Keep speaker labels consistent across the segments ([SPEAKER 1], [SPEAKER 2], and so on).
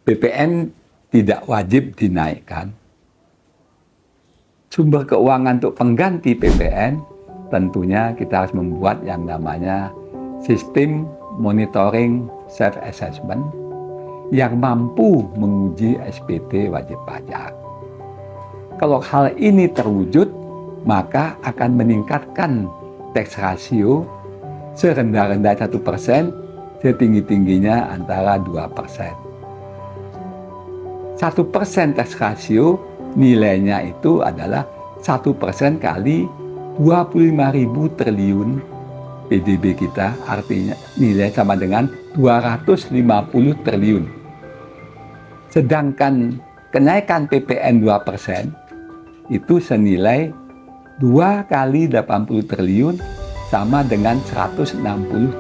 [SPEAKER 1] BPN tidak wajib dinaikkan. Sumber keuangan untuk pengganti BPN, tentunya kita harus membuat yang namanya sistem monitoring self-assessment yang mampu menguji SPT wajib pajak. Kalau hal ini terwujud, maka akan meningkatkan tax ratio serendah-rendah 1%, setinggi-tingginya antara 2%. 1% tax ratio nilainya itu adalah 1% kali 25.000 triliun PDB kita, artinya nilai sama dengan 250 triliun. Sedangkan kenaikan PPN 2% itu senilai 2 kali 80 triliun sama dengan 160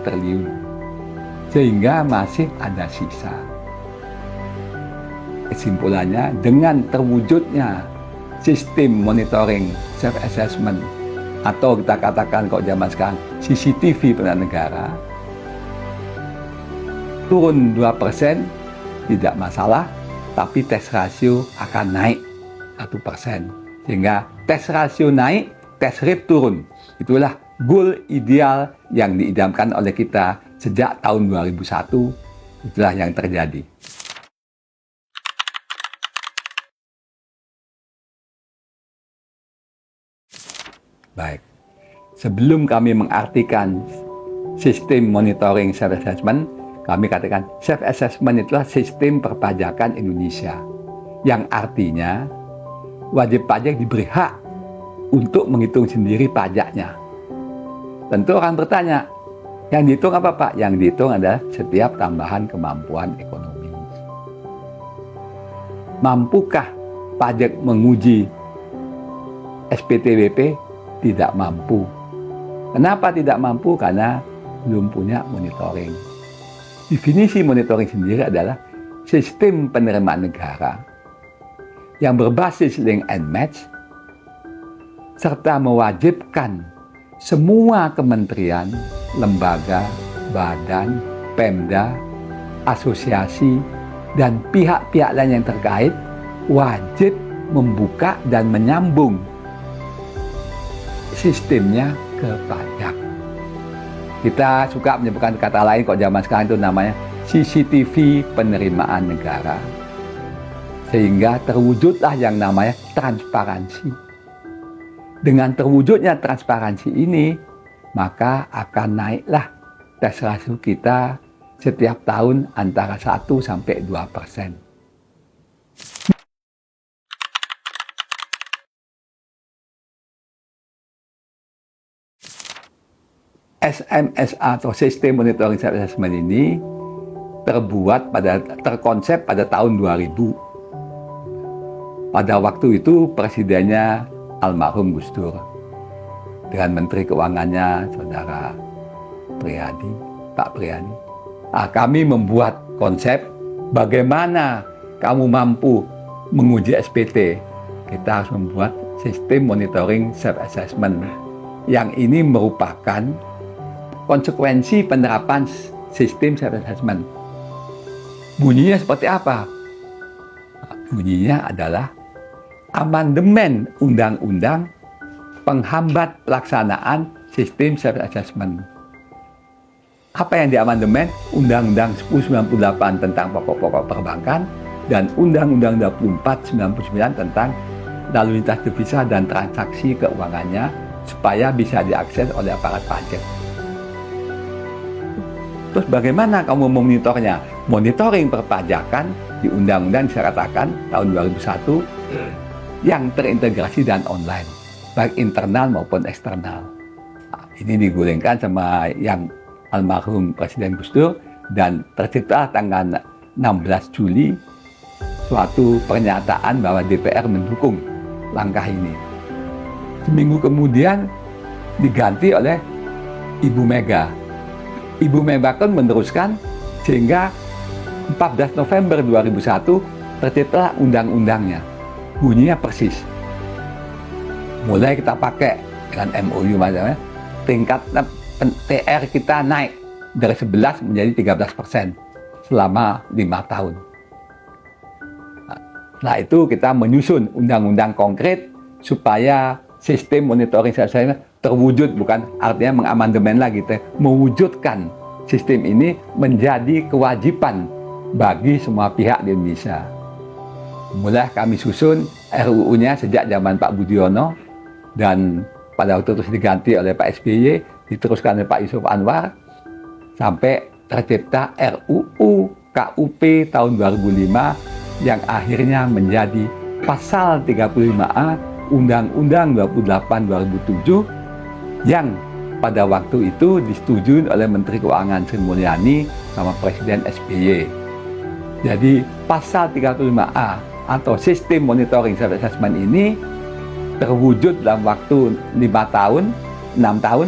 [SPEAKER 1] triliun. Sehingga masih ada sisa. Kesimpulannya, dengan terwujudnya sistem monitoring self-assessment atau kita katakan kalau zaman sekarang CCTV pendanaan negara, turun 2% tidak masalah, tapi tax ratio akan naik 1%. Sehingga tax ratio naik, tax rate turun. Itulah goal ideal yang diidamkan oleh kita sejak tahun 2001. Itulah yang terjadi. Baik, sebelum kami mengartikan sistem monitoring self-assessment, kami katakan self-assessment itulah sistem perpajakan Indonesia. Yang artinya, wajib pajak diberi hak untuk menghitung sendiri pajaknya. Tentu orang bertanya, yang dihitung apa Pak? Yang dihitung adalah setiap tambahan kemampuan ekonomi. Mampukah pajak menguji SPTWP? Tidak mampu. Kenapa tidak mampu? Karena belum punya monitoring. Definisi monitoring sendiri adalah sistem penerimaan negara yang berbasis link and match serta mewajibkan semua kementerian, lembaga, badan, pemda, asosiasi, dan pihak-pihak lain yang terkait wajib membuka dan menyambung sistemnya ke pajak. Kita suka menyebutkan kata lain kok zaman sekarang itu namanya CCTV penerimaan negara. Sehingga terwujudlah yang namanya transparansi. Dengan terwujudnya transparansi ini, maka akan naiklah tax ratio kita setiap tahun antara 1 sampai 2%. SMSA atau Sistem Monitoring Self-Assessment ini terkonsep pada tahun 2000. Pada waktu itu presidennya almarhum Gus Dur dengan Menteri Keuangannya Saudara Priadi, Pak Priadi. Kami membuat konsep bagaimana kamu mampu menguji SPT. Kita harus membuat sistem monitoring self-assessment. Yang ini merupakan konsekuensi penerapan sistem self-assessment. Bunyinya seperti apa? Bunyinya adalah amandemen undang-undang penghambat pelaksanaan sistem self-assessment. Apa yang diamandemen? Undang-Undang 1098 tentang pokok-pokok perbankan dan Undang-Undang 2499 tentang lalu lintas devisa dan transaksi keuangannya supaya bisa diakses oleh aparat pajak. Terus bagaimana kamu memonitornya? Monitoring perpajakan di undang-undang saya katakan tahun 2001 yang terintegrasi dan online, baik internal maupun eksternal. Ini digulingkan sama yang almarhum Presiden Gus Dur dan tercipta tanggal 16 Juli suatu pernyataan bahwa DPR mendukung langkah ini. Seminggu kemudian diganti oleh Ibu Mega. Ibu Mega kan meneruskan sehingga 14 November 2001 tercipta undang-undangnya. Bunyinya persis. Mulai kita pakai dengan MOU macamnya, tingkat TR kita naik dari 11 menjadi 13% selama 5 tahun. Setelah itu kita menyusun undang-undang konkret supaya sistem monitoring saya terwujud, bukan artinya mengamandemen lagi, mewujudkan sistem ini menjadi kewajiban bagi semua pihak di Indonesia. Mulai kami susun RUU-nya sejak zaman Pak Budiono, dan pada waktu itu diganti oleh Pak SBY, diteruskan oleh Pak Yusuf Anwar, sampai tercipta RUU KUP tahun 2005 yang akhirnya menjadi pasal 35A Undang-Undang 28 2007 yang pada waktu itu disetujui oleh Menteri Keuangan Sri Mulyani sama Presiden SBY. Jadi pasal 35A atau sistem monitoring self assessment ini terwujud dalam waktu 5 tahun, 6 tahun,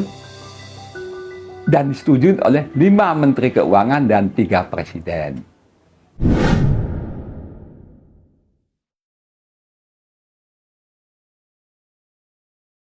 [SPEAKER 1] dan disetujui oleh 5 Menteri Keuangan dan 3 Presiden.